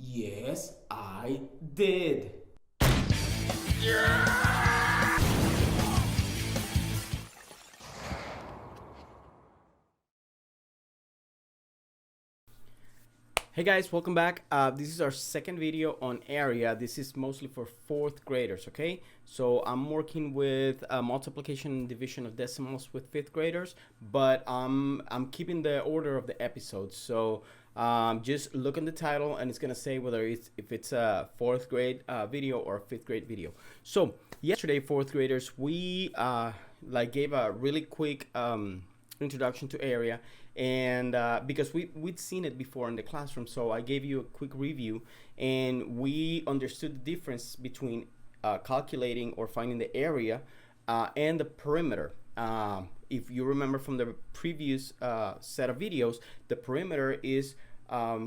Yes, I did. Hey guys, welcome back. This is our second video on area. This is mostly for fourth graders, okay? So I'm working with multiplication and division of decimals with fifth graders, but I'm keeping the order of the episodes. So just look in the title and it's gonna say whether if it's a fourth grade video or a fifth grade video. So yesterday, fourth graders, we gave a really quick introduction to area, and because we'd seen it before in the classroom, so I gave you a quick review and we understood the difference between calculating or finding the area and the perimeter. If you remember from the previous set of videos, the perimeter is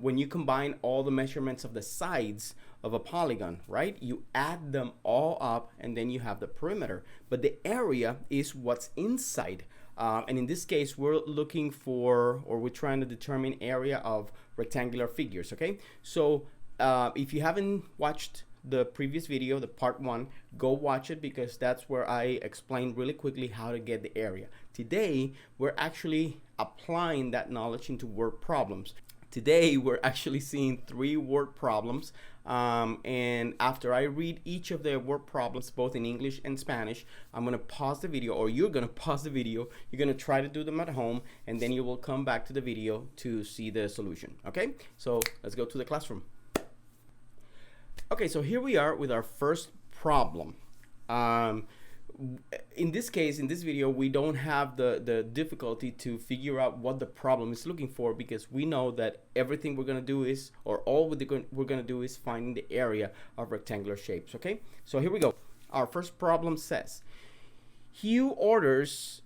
when you combine all the measurements of the sides of a polygon, right? You add them all up and then you have the perimeter. But the area is what's inside. And in this case, we're looking for, or we're trying to determine area of rectangular figures, okay? So if you haven't watched the previous video, the part 1, go watch it because that's where I explain really quickly how to get the area. Today, we're actually applying that knowledge into word problems. Today, we're actually seeing 3 word problems. And after I read each of the word problems, both in English and Spanish, I'm going to pause the video, or you're going to pause the video. You're going to try to do them at home, and then you will come back to the video to see the solution. Okay? So let's go to the classroom. Okay, so here we are with our first problem. In this case, in this video, we don't have the difficulty to figure out what the problem is looking for, because we know that everything we're going to do is, or all we're going to do is finding the area of rectangular shapes, okay? So here we go. Our first problem says, Hugh orders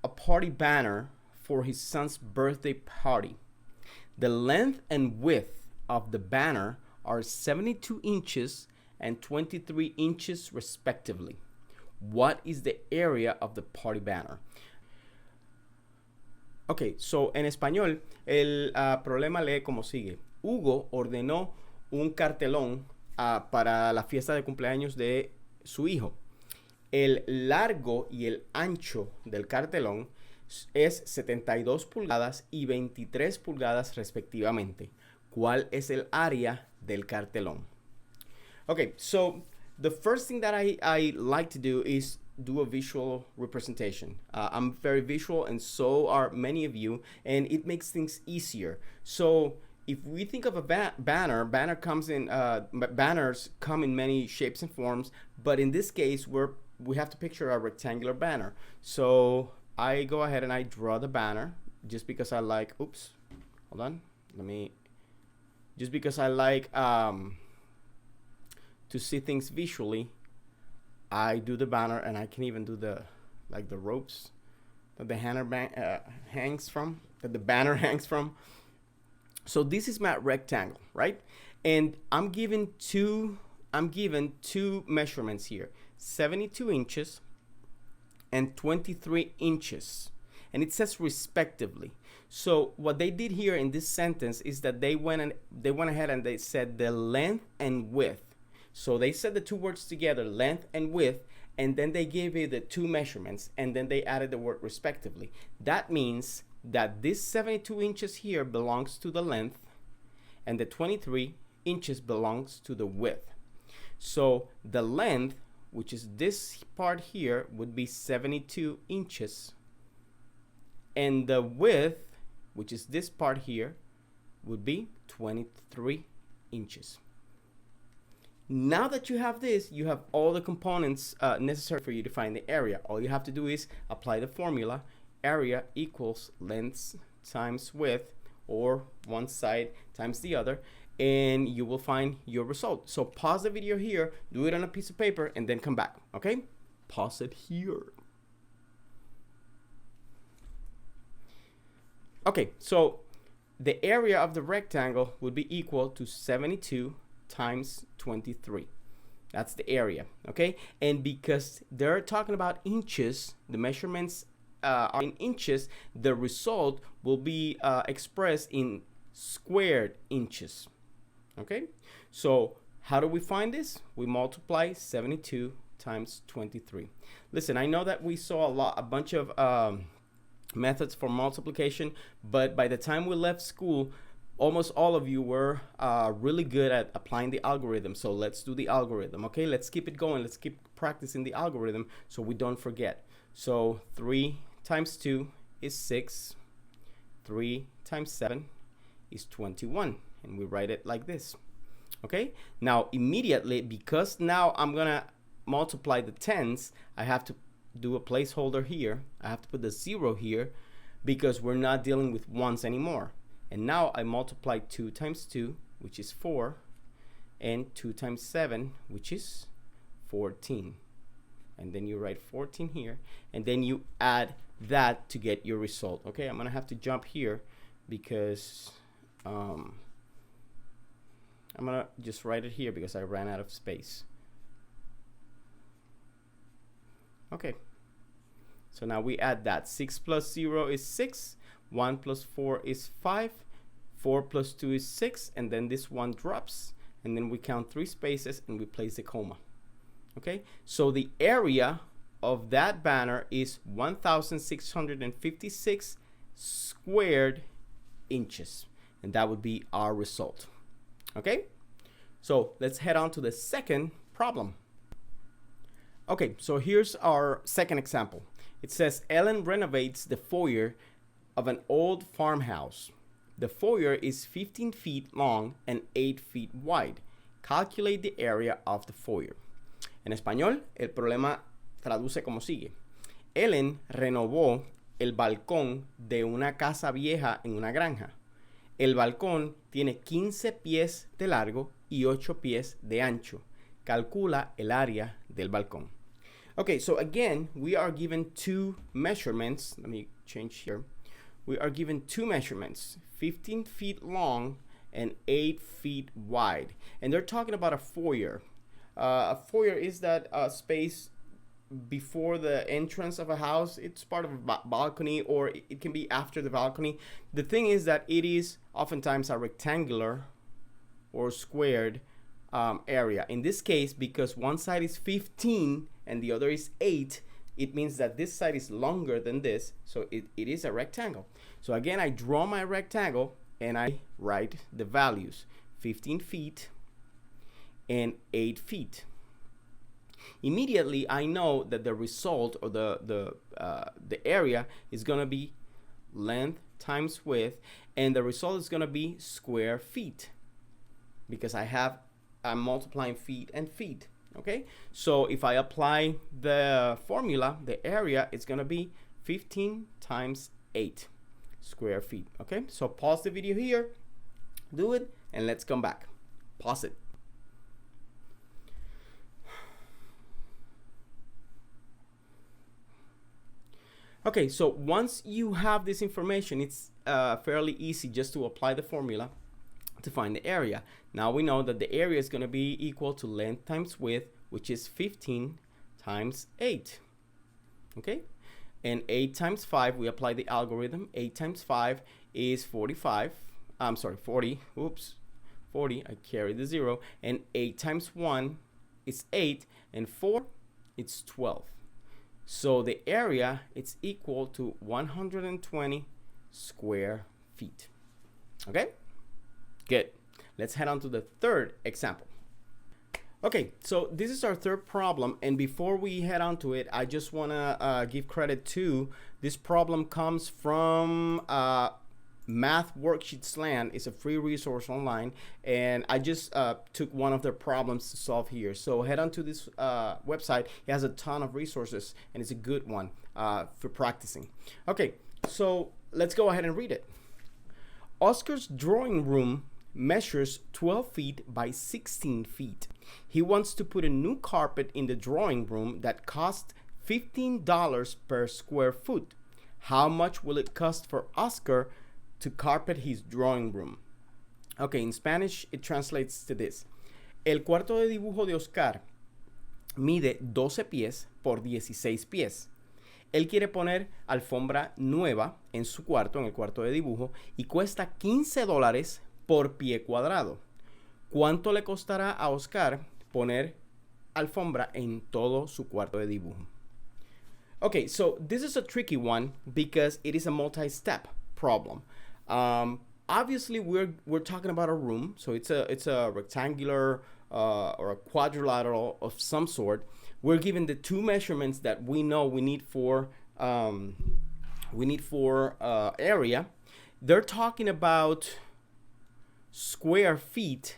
a party banner for his son's birthday party. The length and width of the banner are 72 inches and 23 inches respectively. What is the area of the party banner? Ok, so en español, el problema lee como sigue. Hugo ordenó un cartelón para la fiesta de cumpleaños de su hijo. El largo y el ancho del cartelón es 72 pulgadas y 23 pulgadas respectivamente. ¿Cuál es el área del cartelón? Okay, so the first thing that I like to do is do a visual representation. I'm very visual, and so are many of you, and it makes things easier. So if we think of a banner comes in, banners come in many shapes and forms, but in this case, we have to picture a rectangular banner. So I go ahead and I draw the banner just because I like, oops, hold on, just because I like, to see things visually, I do the banner, and I can even do the ropes that the banner hangs from. So this is my rectangle, right? And I'm given two measurements here: 72 inches and 23 inches, and it says respectively. So what they did here in this sentence is that they went ahead and they said the length and width. So they said the two words together, length and width, and then they gave you the two measurements, and then they added the word respectively. That means that this 72 inches here belongs to the length, and the 23 inches belongs to the width. So the length, which is this part here, would be 72 inches, and the width, which is this part here, would be 23 inches. Now that you have this, you have all the components necessary for you to find the area. All you have to do is apply the formula. Area equals length times width, or one side times the other, and you will find your result. So pause the video here, do it on a piece of paper, and then come back, okay? Pause it here. Okay, so the area of the rectangle would be equal to 72 times 23. That's the area, okay? And because they're talking about inches, the measurements are in inches, the result will be expressed in squared inches. Okay, so how do we find this? We multiply 72 times 23. Listen, I know that we saw a bunch of methods for multiplication, but by the time we left school, almost all of you were really good at applying the algorithm. So let's do the algorithm. Okay, let's keep it going. Let's keep practicing the algorithm so we don't forget. So 3 times 2 is 6. 3 times 7 is 21. And we write it like this. Okay, now immediately, because now I'm gonna multiply the tens, I have to do a placeholder here. I have to put the 0 here because we're not dealing with ones anymore. And now I multiply 2 times 2, which is 4, and 2 times 7, which is 14. And then you write 14 here, and then you add that to get your result. Okay, I'm gonna have to jump here because I'm gonna just write it here because I ran out of space. Okay, so now we add that. 6 plus 0 is 6. 1 plus 4 is 5. 4 plus 2 is 6. And then this one drops. And then we count 3 spaces and we place a comma. Okay, so the area of that banner is 1,656 squared inches. And that would be our result. Okay, so let's head on to the second problem. Okay, so here's our second example. It says Ellen renovates the foyer of an old farmhouse. The foyer is 15 feet long and 8 feet wide. Calculate the area of the foyer. En español, el problema traduce como sigue. Ellen renovó el balcón de una casa vieja en una granja. El balcón tiene 15 pies de largo y 8 pies de ancho. Calcula el área del balcón. Okay, so again, we are given two measurements. Let me change here. We are given two measurements, 15 feet long and 8 feet wide. And they're talking about a foyer. A foyer is that space before the entrance of a house. It's part of a balcony, or it can be after the balcony. The thing is that it is oftentimes a rectangular or squared area. In this case, because one side is 15 and the other is 8, it means that this side is longer than this, so it is a rectangle. So again, I draw my rectangle and I write the values: 15 feet and 8 feet. Immediately, I know that the result, or the area, is going to be length times width, and the result is going to be square feet, because I'm multiplying feet and feet. Okay, so if I apply the formula, the area is going to be 15 times 8 square feet. Okay, so pause the video here, do it, and let's come back. Pause it. Okay, so once you have this information, it's fairly easy just to apply the formula to find the area. Now we know that the area is going to be equal to length times width, which is 15 times 8. Okay, and 8 times 5, we apply the algorithm. 8 times 5 is 45. I'm sorry, 40. Oops, 40. I carry the 0. And 8 times 1 is 8, and 4, it's 12. So the area, it's equal to 120 square feet. Okay, good. Let's head on to the third example. Okay, so this is our third problem, and before we head on to it, I just want to give credit to this problem. Comes from Math Worksheets Land. It's a free resource online, and I just took one of their problems to solve here. So head on to this website. It has a ton of resources, and it's a good one for practicing. Okay, so let's go ahead and read it. Oscar's drawing room measures 12 feet by 16 feet. He wants to put a new carpet in the drawing room that costs $15 per square foot. How much will it cost for Oscar to carpet his drawing room? Okay, in Spanish it translates to this. El cuarto de dibujo de Oscar mide 12 pies por 16 pies. Él quiere poner alfombra nueva en su cuarto, en el cuarto de dibujo, y cuesta $15 por pie cuadrado. ¿Cuánto le costará a Oscar poner alfombra en todo su cuarto de dibujo? Okay, so this is a tricky one because it is a multi-step problem. Obviously, we're talking about a room, so it's a rectangular or a quadrilateral of some sort. We're given the two measurements that we know we need for area. They're talking about square feet.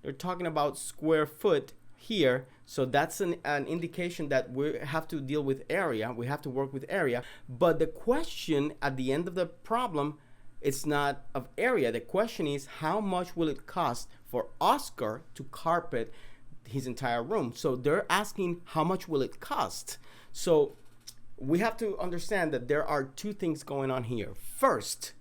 They're talking about square foot here. So that's an indication that we have to deal with area. We have to work with area. But the question at the end of the problem, it's not of area. The question is, how much will it cost for Oscar to carpet his entire room? So they're asking, how much will it cost? So we have to understand that there are two things going on here. First,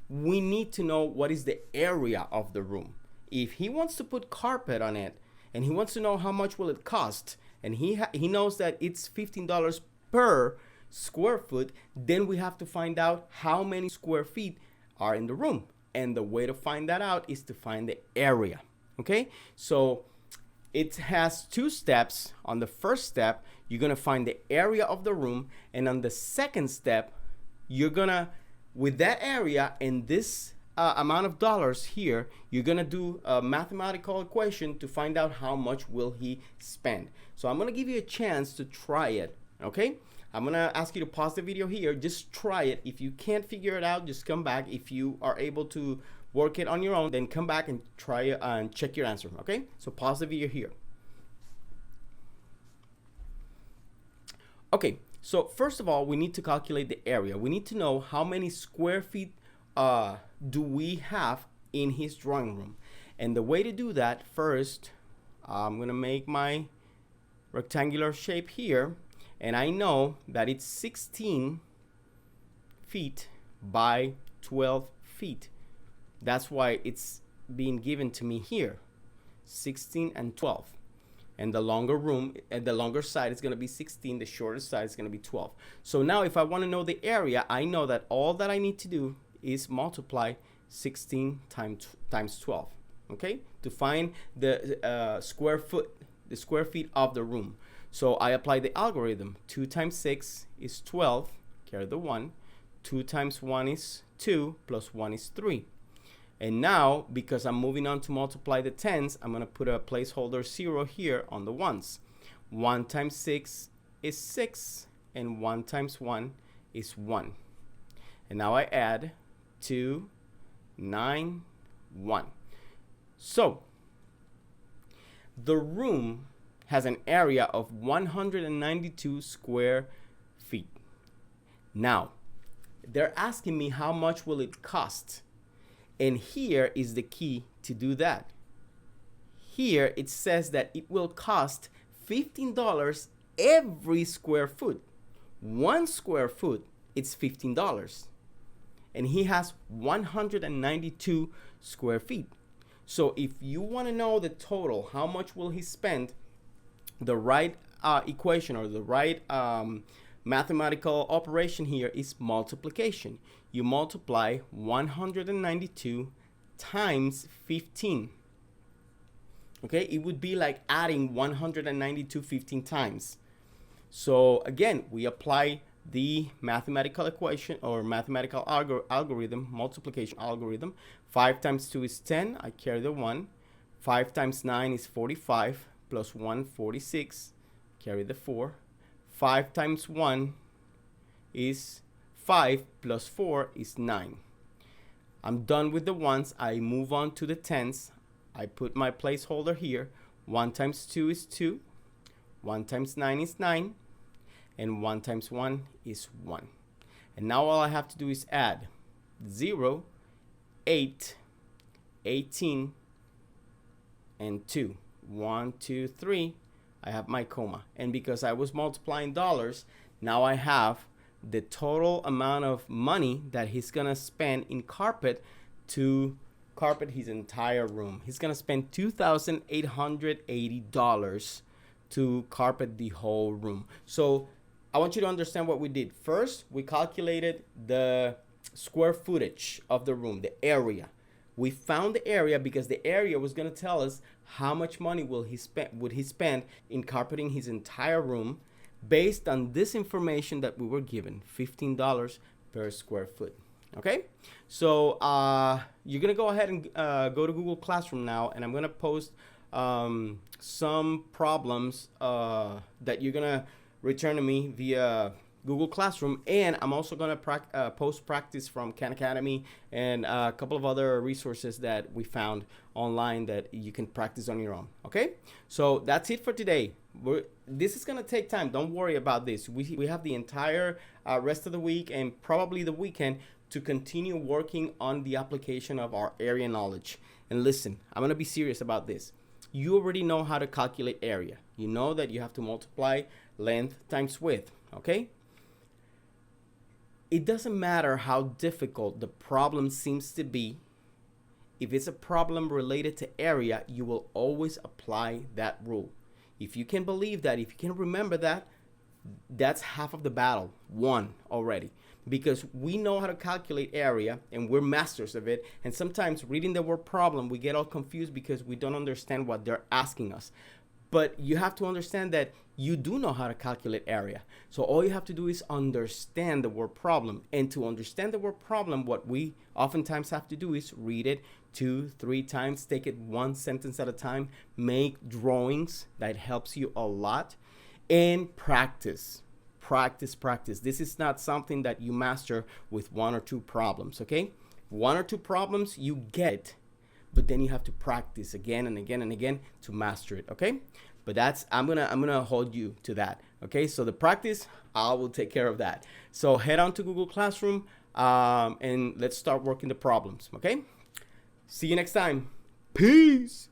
we need to know what is the area of the room. If he wants to put carpet on it, and he wants to know how much will it cost, and he knows that it's $15 per square foot, then we have to find out how many square feet are in the room. And the way to find that out is to find the area. Okay, so it has two steps. On the first step, you're gonna find the area of the room, and on the second step, you're gonna, with that area and this amount of dollars here, you're gonna do a mathematical equation to find out how much will he spend. So I'm gonna give you a chance to try it. Okay, I'm gonna ask you to pause the video here. Just try it. If you can't figure it out, just come back. If you are able to work it on your own, then come back and try it and check your answer. Okay, so pause the video here. Okay, so first of all, we need to calculate the area. We need to know how many square feet do we have in his drawing room. And the way to do that, first, I'm gonna make my rectangular shape here, and I know that it's 16 feet by 12 feet. That's why it's being given to me here, 16 and 12. And the longer room, and the longer side is gonna be 16, the shorter side is gonna be 12. So now if I wanna know the area, I know that all that I need to do is multiply 16 times 12, okay, to find the square feet of the room. So I apply the algorithm. 2 times 6 is 12, carry the 1. 2 times 1 is 2, plus 1 is 3. And now, because I'm moving on to multiply the tens, I'm gonna put a placeholder 0 here on the ones. 1 times 6 is 6, and 1 times 1 is 1. And now I add 2, 9, 1. So the room has an area of 192 square feet. Now they're asking me how much will it cost, and here is the key to do that. Here it says that it will cost $15 every square foot. 1 square foot, it's $15. And he has 192 square feet. So if you want to know the total, how much will he spend, the right equation or the right mathematical operation here is multiplication. You multiply 192 times 15. Okay, it would be like adding 192 15 times. So again, we apply the mathematical equation or mathematical algorithm, multiplication algorithm. 5 times 2 is 10, I carry the 1. 5 times 9 is 45, plus 1, 46, carry the 4. 5 times 1 is 5, plus 4 is 9. I'm done with the ones. I move on to the tens. I put my placeholder here. 1 times 2 is 2. 1 times 9 is 9. And 1 times 1 is 1. And now all I have to do is add 0, 8, 18, and 2. 1, 2, 3. I have my comma. And because I was multiplying dollars, now I have the total amount of money that he's gonna spend in carpet to carpet his entire room. He's gonna spend $2,880 to carpet the whole room. So I want you to understand what we did. First, we calculated the square footage of the room, the area. We found the area because the area was going to tell us how much money would he spend in carpeting his entire room based on this information that we were given, $15 per square foot. Okay, so you're gonna go ahead and go to Google Classroom now, and I'm gonna post some problems that you're gonna return to me via Google Classroom, and I'm also gonna post practice from Khan Academy and a couple of other resources that we found online that you can practice on your own. Okay, so that's it for today. This is gonna take time. Don't worry about this. We have the entire rest of the week and probably the weekend to continue working on the application of our area knowledge. And listen, I'm gonna be serious about this. You already know how to calculate area. You know that you have to multiply length times width, okay? It doesn't matter how difficult the problem seems to be. If it's a problem related to area, you will always apply that rule. If you can believe that, if you can remember that, that's half of the battle won already, because we know how to calculate area and we're masters of it. And sometimes reading the word problem, we get all confused because we don't understand what they're asking us. But you have to understand that you do know how to calculate area. So all you have to do is understand the word problem. And to understand the word problem, what we oftentimes have to do is read it 2-3 times, take it one sentence at a time, make drawings. That helps you a lot. And practice. Practice. This is not something that you master with 1 or 2 problems, okay? 1 or 2 problems, you get it. But then you have to practice again and again and again to master it, okay? But that's, I'm gonna hold you to that, okay? So the practice, I will take care of that. So head on to Google Classroom and let's start working the problems, okay? See you next time. Peace.